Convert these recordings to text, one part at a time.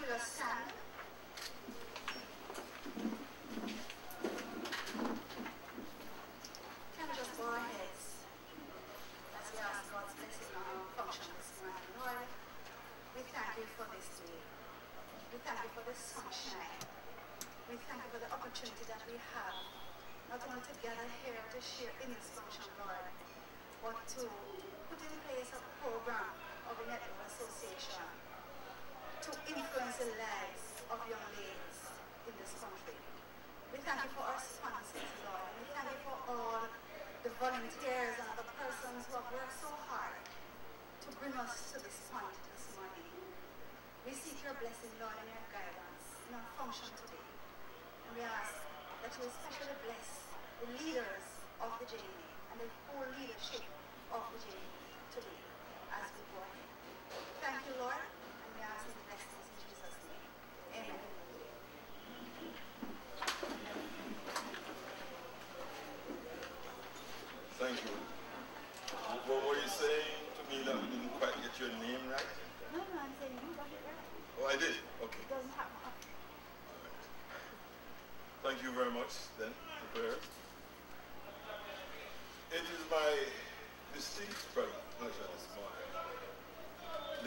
we just stand? Can we just bow our heads as we ask God's blessing on our function this morning? Lord, we thank you for this day. We thank you for the sunshine. We thank you for the opportunity that we have, not only to gather here to share in this function, Lord, but to put in place a program of the Netball Association to influence the lives of young ladies in this country. We thank you for our sponsors, Lord, and we thank you for all the volunteers and other persons who have worked so hard to bring us to this point this morning. We seek your blessing, Lord, and your guidance in our function today. And we ask that you especially bless the leaders of the JNA and the whole leadership of the JNA today as we go ahead. Thank you, Lord, and we ask these blessings in Jesus' name. Amen. Thank you. What were you saying to me that we didn't quite get your name right? No, I'm saying you got it right. Oh, I did? Okay. It doesn't happen. Thank you very much, then, prepared. It is my distinct pleasure this morning,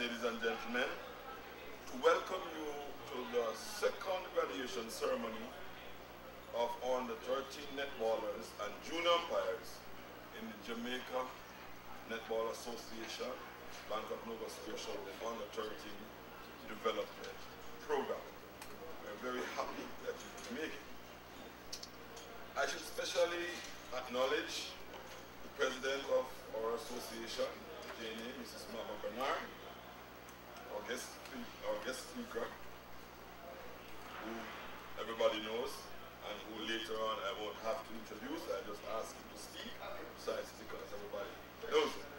ladies and gentlemen, to welcome you to the second graduation ceremony of under 13 netballers and junior umpires in the Jamaica Netball Association, Bank of Nova Scotia, the under 13 development program. We're very happy that you could make it. I should especially acknowledge the president of our association, JNA, Mrs. Mama Bernard, our guest speaker, who everybody knows, and who later on I won't have to introduce. I just ask him to speak, besides because everybody knows him,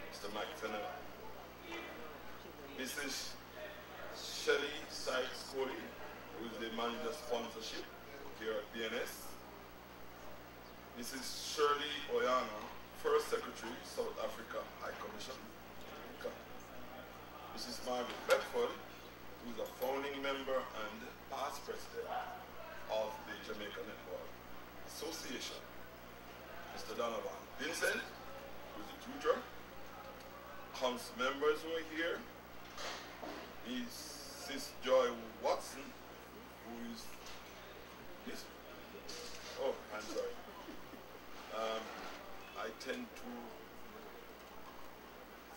Mr. Mike Fennell. Mrs. Shelley Sykes-Coley, who is the manager sponsorship here at BNS. Mrs. Shirley Oyana, First Secretary, South Africa High Commission. Mrs. Margaret Bedford, who is a founding member and past president of the Jamaica Netball Association. Mr. Donovan Vincent, who is the tutor. Council members who are here. Mrs. Joy Watson, who is this. Oh, I'm sorry. I tend to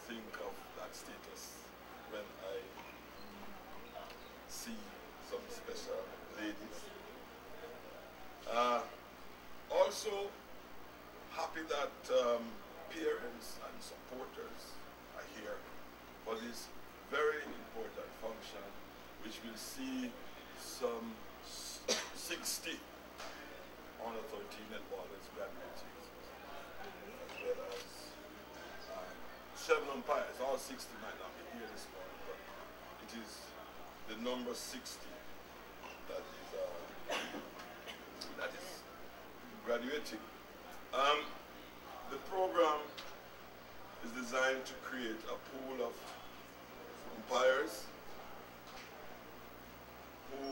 think of that status when I see some special ladies. Also, happy that parents and supporters are here for this very important function, which will see some 60 under 13 netballers graduating, as well as 7 umpires. All 60 might not be here this morning, but it is the number 60 that is graduating. The program is designed to create a pool of umpires who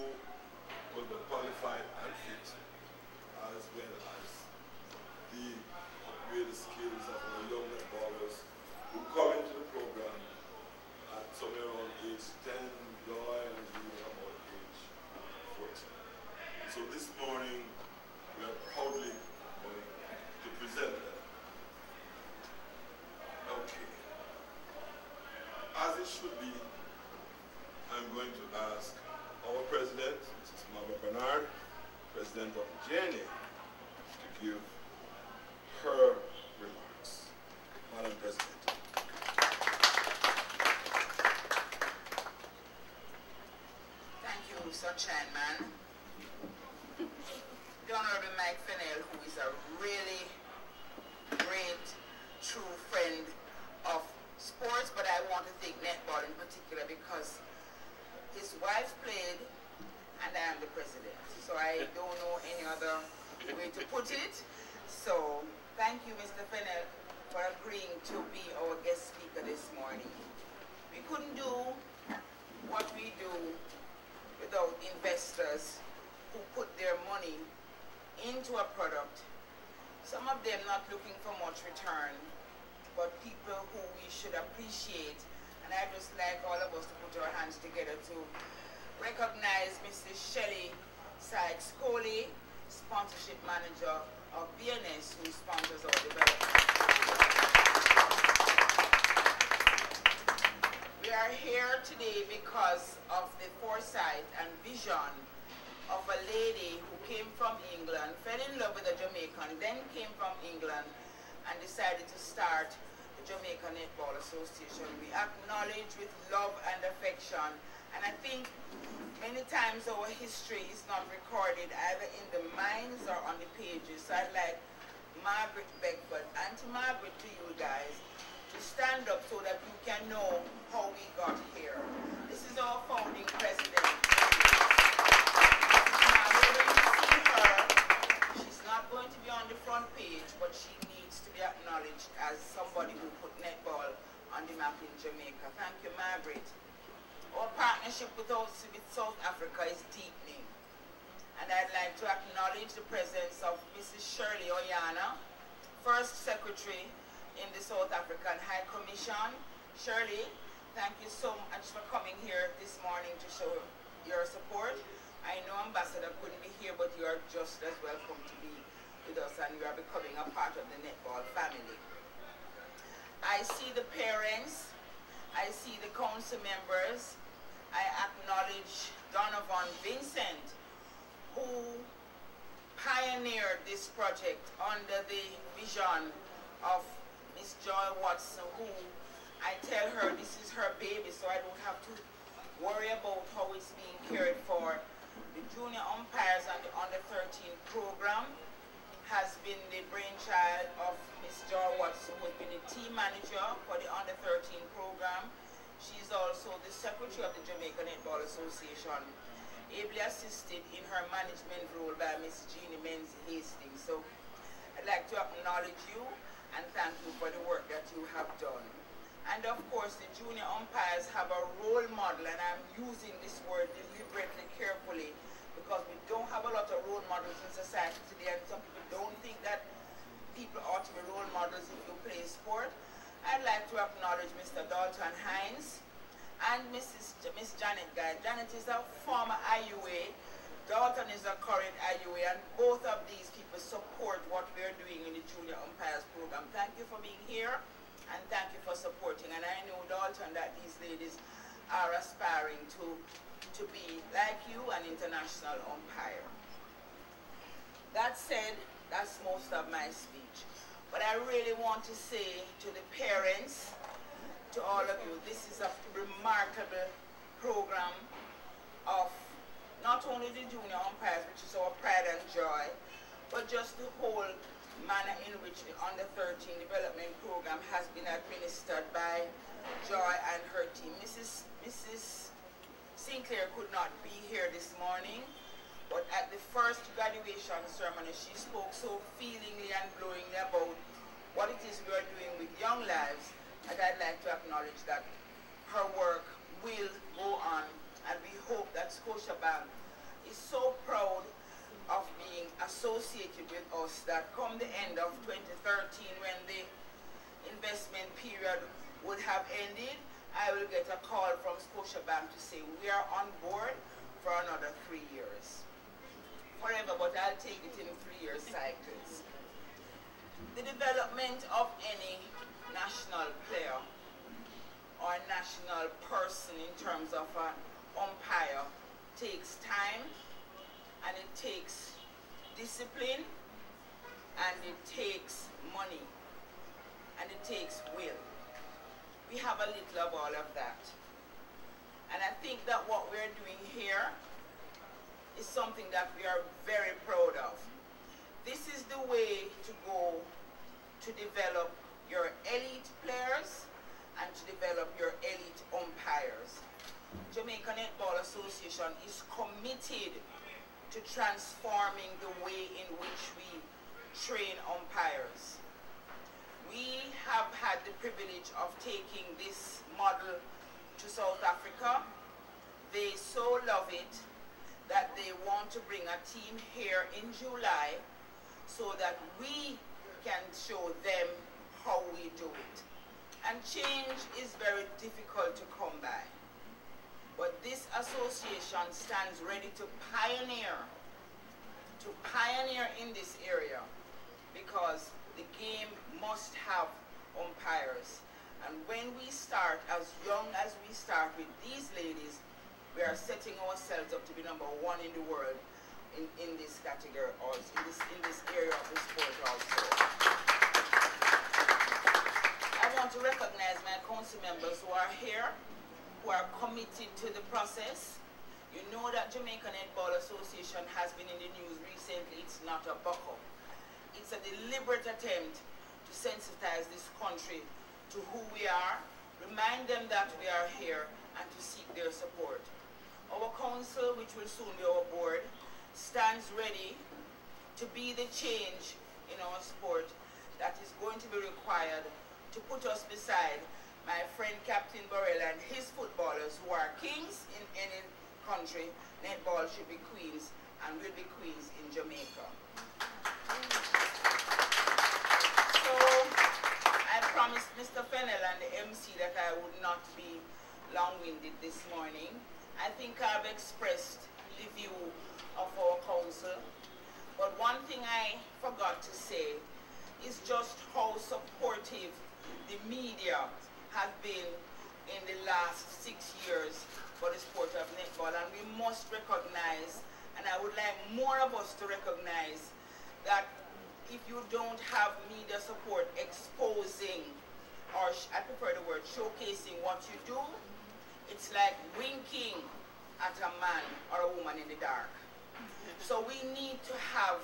will be qualified and fit, as well as the upgrade skills of our young netballers who come into the program at somewhere around age 10, and about age 14. So this morning, we are proudly going to present them. Okay. As it should be, I'm going to ask our president, Mrs. Mama Bernard, president of JNA, to give her remarks. Madam President. Thank you, Sunshine Man. The Honorable Mike Fennell, who is a really great, true friend of sports, but I want to thank netball in particular because his wife played and I am the president. So I don't know any other way to put it. So thank you, Mr. Fennell, for agreeing to be our guest speaker this morning. We couldn't do what we do investors who put their money into a product, some of them not looking for much return, but people who we should appreciate. And I'd just like all of us to put our hands together to recognize Mrs. Shelley Sykes-Coley, Sponsorship Manager of BNS, who sponsors our development. We are here today because of the foresight and vision of a lady who came from England, fell in love with a Jamaican, then came from England and decided to start the Jamaica Netball Association. We acknowledge with love and affection, and I think many times our history is not recorded either in the minds or on the pages. So I'd like Margaret Beckford, Auntie Margaret, to you guys to stand up so that you can know how we got here. This is our founding president. She's not going to be on the front page, but she needs to be acknowledged as somebody who put netball on the map in Jamaica. Thank you, Margaret. Our partnership with South Africa is deepening, and I'd like to acknowledge the presence of Mrs. Shirley Oyana, First Secretary in the South African High Commission. Shirley, thank you so much for coming here this morning to show your support. I know Ambassador couldn't be here, but you are just as welcome to be with us, and you are becoming a part of the netball family. I see the parents, I see the council members. I acknowledge Donovan Vincent, who pioneered this project under the vision of Miss Joy Watson, who I tell her this is her baby, so I don't have to worry about how it's being cared for. The junior umpires and the under-13 program has been the brainchild of Miss Joy Watson, who has been the team manager for the under-13 program. She's also the secretary of the Jamaica Netball Association, ably assisted in her management role by Miss Jeannie Menzies Hastings. So I'd like to acknowledge you and thank you for the work that you have done. And of course, the junior umpires have a role model, and I'm using this word deliberately, carefully, because we don't have a lot of role models in society today, and some people don't think that people ought to be role models if you play sport. I'd like to acknowledge Mr. Dalton Hines and Miss Janet Guy. Janet is a former IUA, Dalton is a current IUA, and both of these people support what we are doing in the junior umpires program. Thank you for being here, and thank you for supporting. And I know, Dalton, that these ladies are aspiring to be, like you, an international umpire. That said, that's most of my speech. But I really want to say to the parents, to all of you, this is a remarkable program of not only the junior umpires, which is our pride and joy, but just the whole manner in which the under-13 development program has been administered by Joy and her team. Mrs. Sinclair could not be here this morning, but at the first graduation ceremony, she spoke so feelingly and glowingly about what it is we are doing with young lives, and I'd like to acknowledge that her work will go on, and we hope that Scotiabank is so proud of being associated with us that come the end of 2013, when the investment period would have ended, I will get a call from Scotiabank to say we are on board for another 3 years. Forever, but I'll take it in 3-year cycles. The development of any national player or national person in terms of an umpire takes time, and it takes discipline, and it takes money, and it takes will. We have a little of all of that. And I think that what we're doing here is something that we are very proud of. This is the way to go to develop your elite players and to develop your elite umpires. Jamaica Netball Association is committed to transforming the way in which we train umpires. We have had the privilege of taking this model to South Africa. They so love it that they want to bring a team here in July so that we can show them how we do it. And change is very difficult to come by. But this association stands ready to pioneer in this area, because the game must have umpires. And when we start, as young as we start with these ladies, we are setting ourselves up to be #1 in the world in this category, or in this area of the sport also. I want to recognize my council members who are here, who are committed to the process. You know that Jamaica Netball Association has been in the news recently. It's not a buck-up. It's a deliberate attempt to sensitize this country to who we are, remind them that we are here, and to seek their support. Our council, which will soon be our board, stands ready to be the change in our sport that is going to be required to put us beside my friend Captain Burrell and his footballers, who are kings in any country. Netball should be queens, and will be queens in Jamaica. So I promised Mr. Fennell and the MC that I would not be long-winded this morning. I think I've expressed the view of our council, but one thing I forgot to say is just how supportive the media have been in the last 6 years for the sport of netball, and we must recognize, and I would like more of us to recognize, that if you don't have media support exposing, or I prefer the word showcasing what you do, it's like winking at a man or a woman in the dark. So we need to have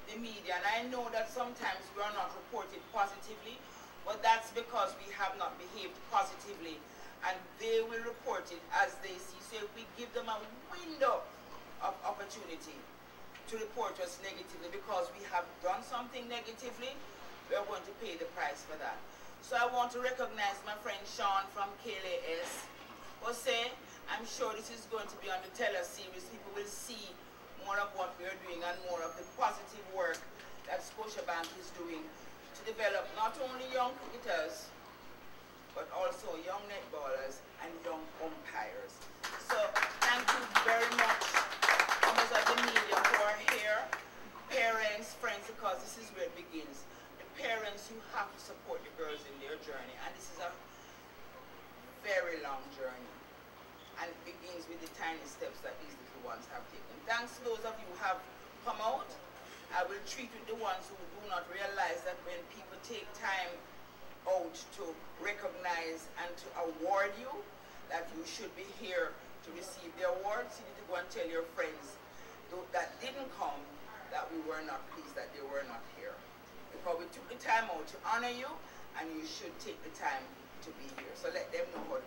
the media, and I know that sometimes we are not reported positively, but that's because we have not behaved positively, and they will report it as they see. So if we give them a window of opportunity to report us negatively because we have done something negatively, we are going to pay the price for that. So I want to recognize my friend Sean from KLAS. Jose, I'm sure this is going to be on the Teller series. People will see more of what we are doing and more of the positive work that Scotiabank is doing to develop not only young cricketers, but also young netballers and young umpires. So thank you very much, members of the media who are here, parents, friends, because this is where it begins. The parents, you have to support the girls in their journey, and this is a very long journey, and it begins with the tiny steps that these little ones have taken. Thanks to those of you who have come out. I will treat with the ones who do not realize that when people take time out to recognize and to award you, that you should be here to receive the awards. You need to go and tell your friends that didn't come that we were not pleased that they were not here. Because we took the time out to honor you, and you should take the time to be here. So let them know how